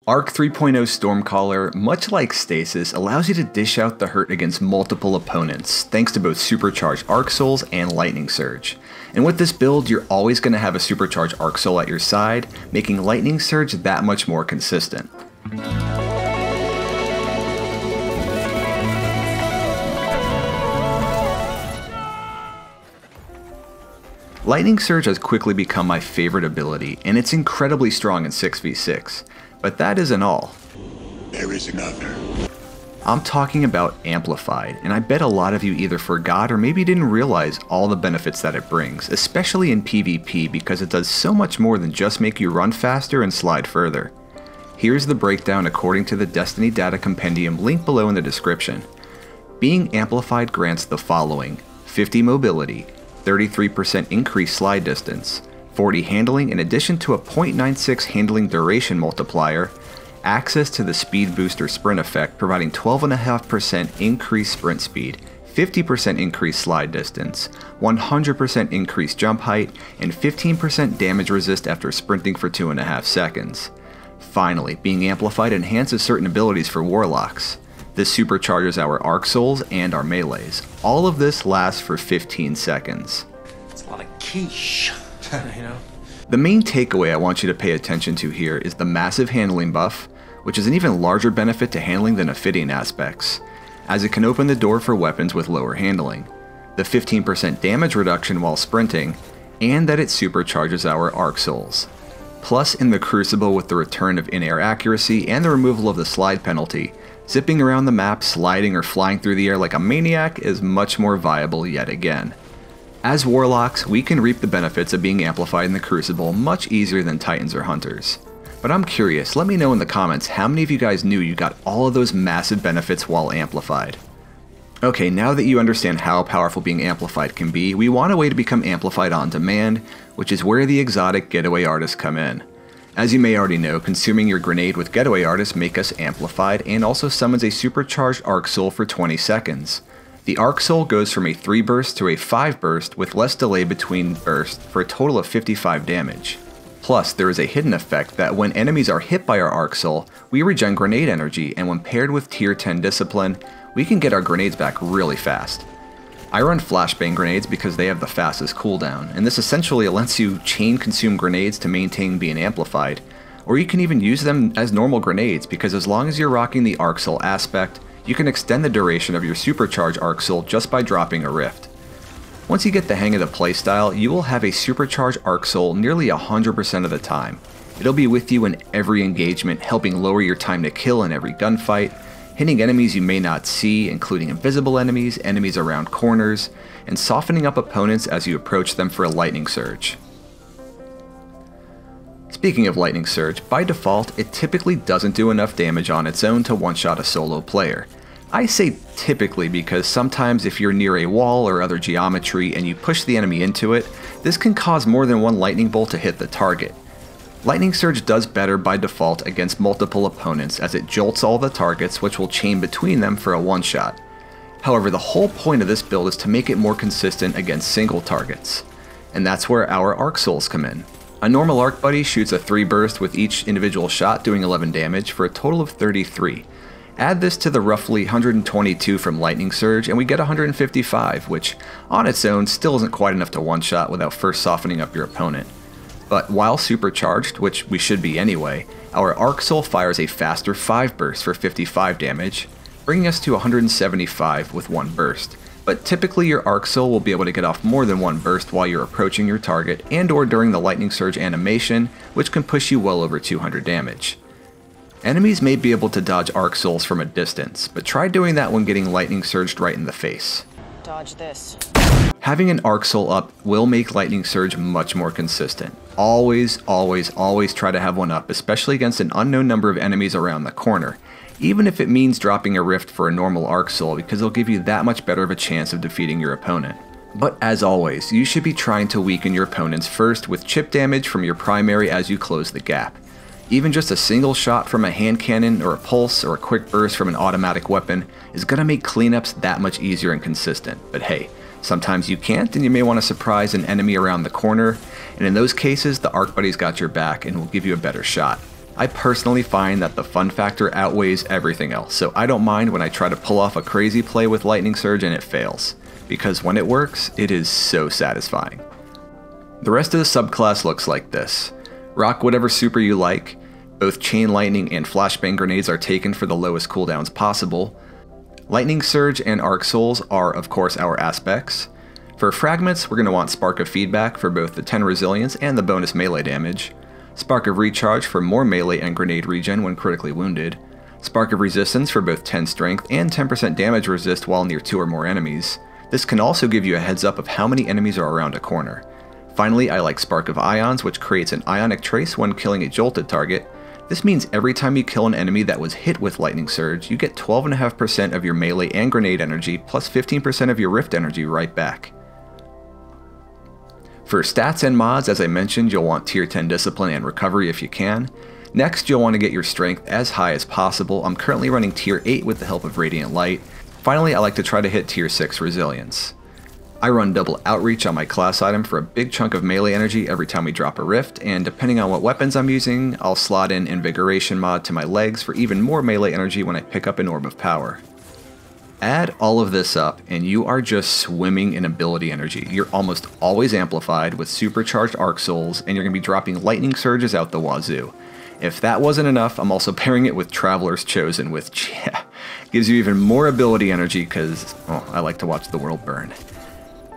Arc 3.0 Stormcaller, much like Stasis, allows you to dish out the hurt against multiple opponents, thanks to both supercharged Arc Souls and Lightning Surge. And with this build, you're always going to have a supercharged Arc Soul at your side, making Lightning Surge that much more consistent. Lightning Surge has quickly become my favorite ability, and it's incredibly strong in 6v6. But that isn't all. There is another. I'm talking about Amplified, and I bet a lot of you either forgot or maybe didn't realize all the benefits that it brings, especially in PvP because it does so much more than just make you run faster and slide further. Here's the breakdown according to the Destiny Data Compendium linked below in the description. Being Amplified grants the following: 50 mobility, 33% increased slide distance, 40 handling in addition to a 0.96 handling duration multiplier, access to the speed booster sprint effect providing 12.5% increased sprint speed, 50% increased slide distance, 100% increased jump height, and 15% damage resist after sprinting for 2.5 seconds. Finally, being Amplified enhances certain abilities for Warlocks. This supercharges our Arc Souls and our melees. All of this lasts for 15 seconds. It's a lot of quiche. You know? The main takeaway I want you to pay attention to here is the massive handling buff, which is an even larger benefit to handling than Ophidian aspects, as it can open the door for weapons with lower handling, the 15% damage reduction while sprinting, and that it supercharges our Arc Souls. Plus, in the Crucible with the return of in-air accuracy and the removal of the slide penalty, zipping around the map, sliding or flying through the air like a maniac is much more viable yet again. As Warlocks, we can reap the benefits of being Amplified in the Crucible much easier than Titans or Hunters. But I'm curious, let me know in the comments how many of you guys knew you got all of those massive benefits while Amplified. Okay, now that you understand how powerful being Amplified can be, we want a way to become Amplified on demand, which is where the exotic Getaway Artists come in. As you may already know, consuming your grenade with Getaway Artists make us Amplified and also summons a supercharged Arc Soul for 20 seconds. The Arc Soul goes from a 3 burst to a 5 burst with less delay between bursts for a total of 55 damage. Plus, there is a hidden effect that when enemies are hit by our Arc Soul, we regen grenade energy, and when paired with tier 10 discipline, we can get our grenades back really fast. I run flashbang grenades because they have the fastest cooldown, and this essentially lets you chain consume grenades to maintain being Amplified, or you can even use them as normal grenades because as long as you're rocking the Arc Soul aspect, you can extend the duration of your supercharged Arc Soul just by dropping a rift. Once you get the hang of the playstyle, you will have a supercharged Arc Soul nearly 100% of the time. It'll be with you in every engagement, helping lower your time to kill in every gunfight, hitting enemies you may not see, including invisible enemies, enemies around corners, and softening up opponents as you approach them for a Lightning Surge. Speaking of Lightning Surge, by default, it typically doesn't do enough damage on its own to one-shot a solo player. I say typically because sometimes if you're near a wall or other geometry and you push the enemy into it, this can cause more than one lightning bolt to hit the target. Lightning Surge does better by default against multiple opponents as it jolts all the targets, which will chain between them for a one-shot. However, the whole point of this build is to make it more consistent against single targets, and that's where our Arc Souls come in. A normal Arc Buddy shoots a 3 burst with each individual shot doing 11 damage for a total of 33. Add this to the roughly 122 from Lightning Surge and we get 155, which on its own still isn't quite enough to one-shot without first softening up your opponent. But while supercharged, which we should be anyway, our Arc Soul fires a faster 5 burst for 55 damage, bringing us to 175 with 1 burst. But typically your Arc Soul will be able to get off more than 1 burst while you're approaching your target and or during the Lightning Surge animation, which can push you well over 200 damage. Enemies may be able to dodge Arc Souls from a distance, but try doing that when getting Lightning Surged right in the face. Dodge this. Having an Arc Soul up will make Lightning Surge much more consistent. Always try to have one up, especially against an unknown number of enemies around the corner, even if it means dropping a rift for a normal Arc Soul because it'll give you that much better of a chance of defeating your opponent. But as always, you should be trying to weaken your opponents first with chip damage from your primary as you close the gap. Even just a single shot from a hand cannon or a pulse or a quick burst from an automatic weapon is going to make cleanups that much easier and consistent. But hey, sometimes you can't and you may want to surprise an enemy around the corner, and in those cases the Arc Buddy's got your back and will give you a better shot. I personally find that the fun factor outweighs everything else, so I don't mind when I try to pull off a crazy play with Lightning Surge and it fails, because when it works, it is so satisfying. The rest of the subclass looks like this. Rock whatever super you like. Both Chain Lightning and Flashbang Grenades are taken for the lowest cooldowns possible. Lightning Surge and Arc Souls are of course our aspects. For Fragments, we're going to want Spark of Feedback for both the 10 resilience and the bonus melee damage. Spark of Recharge for more melee and grenade regen when critically wounded. Spark of Resistance for both 10 strength and 10% damage resist while near 2 or more enemies. This can also give you a heads up of how many enemies are around a corner. Finally, I like Spark of Ions, which creates an ionic trace when killing a jolted target. This means every time you kill an enemy that was hit with Lightning Surge, you get 12.5% of your melee and grenade energy plus 15% of your rift energy right back. For stats and mods, as I mentioned, you'll want tier 10 Discipline and Recovery if you can. Next, you'll want to get your strength as high as possible. I'm currently running tier 8 with the help of Radiant Light. Finally, I like to try to hit tier 6 Resilience. I run double Outreach on my class item for a big chunk of melee energy every time we drop a rift, and depending on what weapons I'm using, I'll slot in Invigoration mod to my legs for even more melee energy when I pick up an Orb of Power. Add all of this up and you are just swimming in ability energy. You're almost always amplified with supercharged Arc Souls, and you're going to be dropping Lightning Surges out the wazoo. If that wasn't enough, I'm also pairing it with Traveler's Chosen, which gives you even more ability energy because, well, I like to watch the world burn.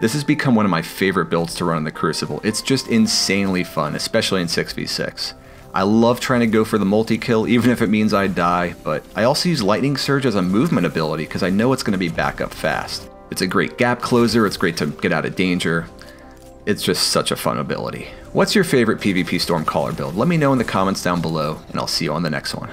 This has become one of my favorite builds to run in the Crucible. It's just insanely fun, especially in 6v6. I love trying to go for the multi-kill, even if it means I die, but I also use Lightning Surge as a movement ability because I know it's going to be back up fast. It's a great gap closer, it's great to get out of danger. It's just such a fun ability. What's your favorite PvP Stormcaller build? Let me know in the comments down below, and I'll see you on the next one.